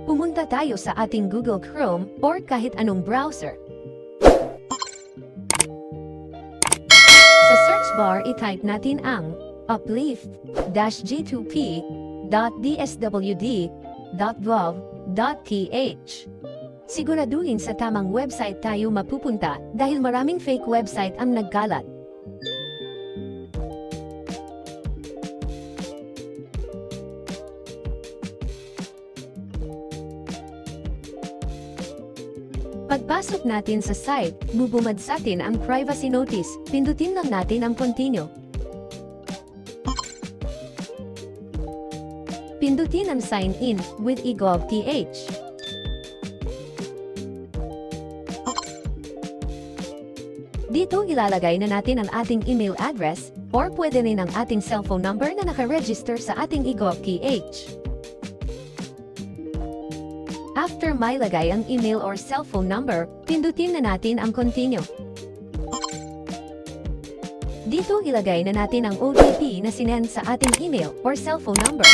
Pumunta tayo sa ating Google Chrome or kahit anong browser. Sa search bar, i-type natin ang uplift-g2p.dswd.gov.th. Siguraduhin sa tamang website tayo mapupunta dahil maraming fake website ang nagkalat. Pagpasok natin sa site, bubumad sa atin ang privacy notice. Pindutin lang natin ang continue. Pindutin ang sign in with eGov.th. Dito ilalagay na natin ang ating email address or pwede rin ang ating cellphone number na nakaregister sa ating eGov.th. After mailagay ang email or cellphone number, pindutin na natin ang continue. Dito ilagay na natin ang OTP na sinend sa ating email or cellphone number.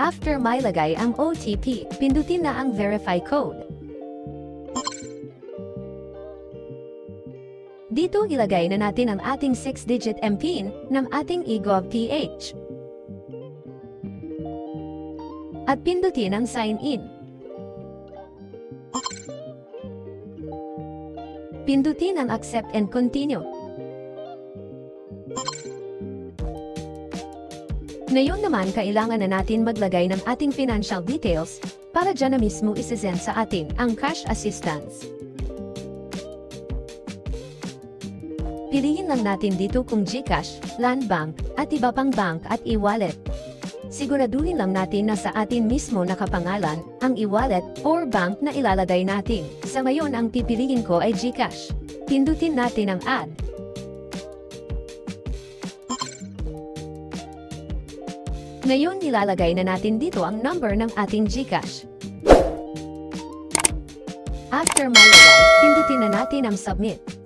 After mailagay ang OTP, pindutin na ang verify code. Dito ilagay na natin ang ating 6-digit MPIN ng ating eGov.th. At pindutin ang sign in. Pindutin ang accept and continue. Ngayon naman kailangan na natin maglagay ng ating financial details para dyan na mismo isesend sa atin ang cash assistance. Piliin lang natin dito kung GCash, Land Bank, at iba pang bank at e-wallet. Siguraduhin lang natin na sa atin mismo nakapangalan ang e-wallet or bank na ilalagay natin. Sa ngayon ang pipiliin ko ay GCash. Pindutin natin ang add. Ngayon nilalagay na natin dito ang number ng ating GCash. After malagay, pindutin na natin ang submit.